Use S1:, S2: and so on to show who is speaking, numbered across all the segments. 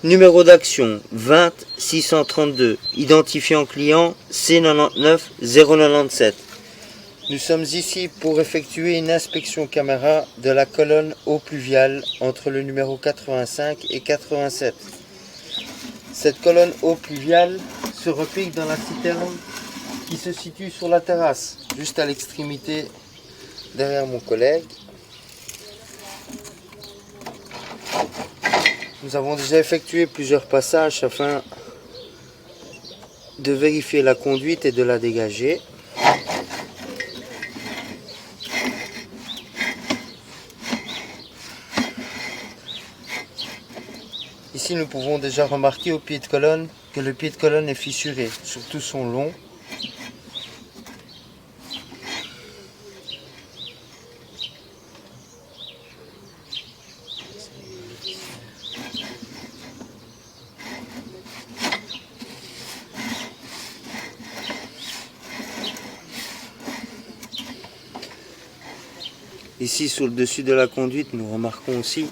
S1: Numéro d'action 20 632. Identifiant client C99 097. Nous sommes ici pour effectuer une inspection caméra de la colonne eau pluviale entre le numéro 85 et 87. Cette colonne eau pluviale se repique dans la citerne qui se situe sur la terrasse, juste à l'extrémité derrière mon collègue. Nous avons déjà effectué plusieurs passages afin de vérifier la conduite et de la dégager. Ici, nous pouvons déjà remarquer au pied de colonne que le pied de colonne est fissuré, surtout son long. Ici, sur le dessus de la conduite, nous remarquons aussi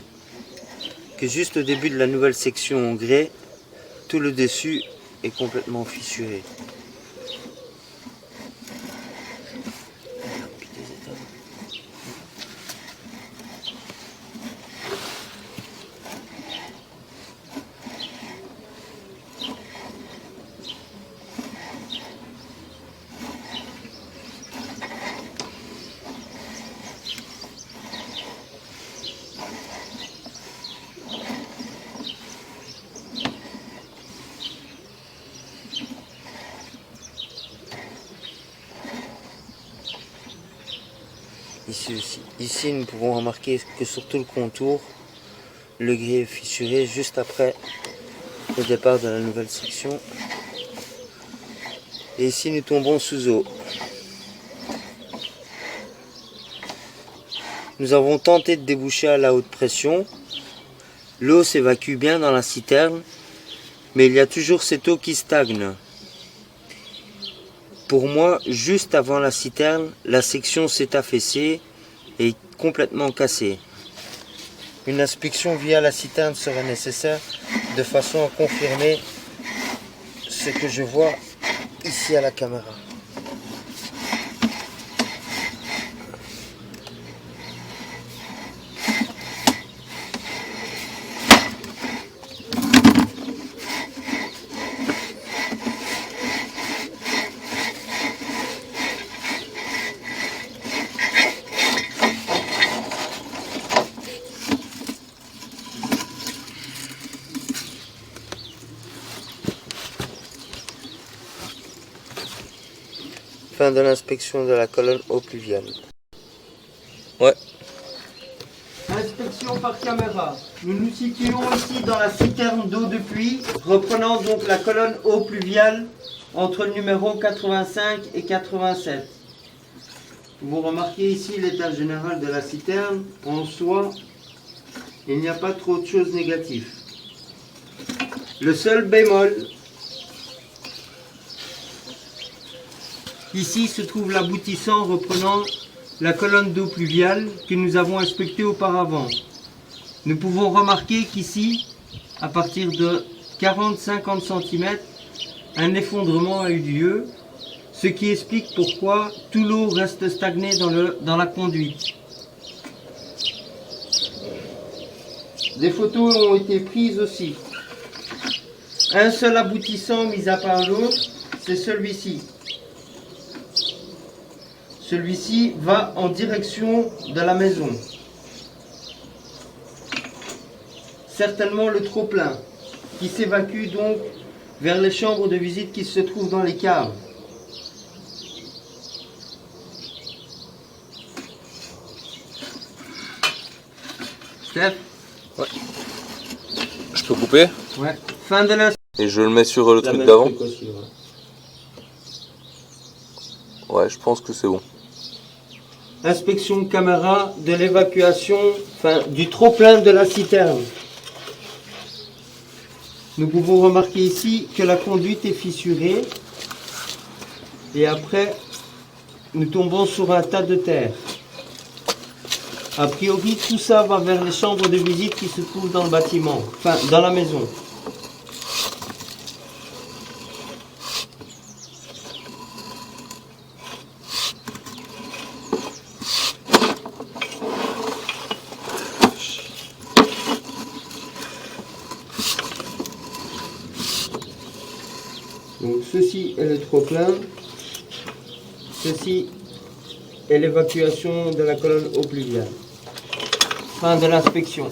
S1: que juste au début de la nouvelle section en grès, tout le dessus est complètement fissuré. Ici, nous pouvons remarquer que sur tout le contour, le gris est fissuré juste après le départ de la nouvelle section. Et ici, nous tombons sous eau. Nous avons tenté de déboucher à la haute pression. L'eau s'évacue bien dans la citerne, mais il y a toujours cette eau qui stagne. Pour moi, juste avant la citerne, la section s'est affaissée et complètement cassée. Une inspection via la citerne serait nécessaire de façon à confirmer ce que je vois ici à la caméra. Fin de l'inspection de la colonne eau pluviale. Ouais. Inspection par caméra. Nous nous situons ici dans la citerne d'eau de pluie, reprenant donc la colonne eau pluviale entre le numéro 85 et 87. Vous remarquez ici l'état général de la citerne. En soi, il n'y a pas trop de choses négatives. Le seul bémol, ici se trouve l'aboutissant reprenant la colonne d'eau pluviale que nous avons inspectée auparavant. Nous pouvons remarquer qu'ici, à partir de 40-50 cm, un effondrement a eu lieu, ce qui explique pourquoi tout l'eau reste stagnée dans la conduite. Des photos ont été prises aussi. Un seul aboutissant mis à part l'autre, c'est celui-ci. Celui-ci va en direction de la maison. Certainement le trop-plein, qui s'évacue donc vers les chambres de visite qui se trouvent dans les caves. Steph?
S2: Ouais. Je peux couper?
S1: Ouais. Fin de l'inspection.
S2: Et je le mets sur le truc d'avant? Ouais, je pense que c'est bon.
S1: Inspection caméra de l'évacuation, du trop-plein de la citerne. Nous pouvons remarquer ici que la conduite est fissurée. Et après, nous tombons sur un tas de terre. A priori, tout ça va vers les chambres de visite qui se trouvent dans le bâtiment, dans la maison. Donc ceci est le trop-plein, ceci est l'évacuation de la colonne eau pluviale. Fin de l'inspection.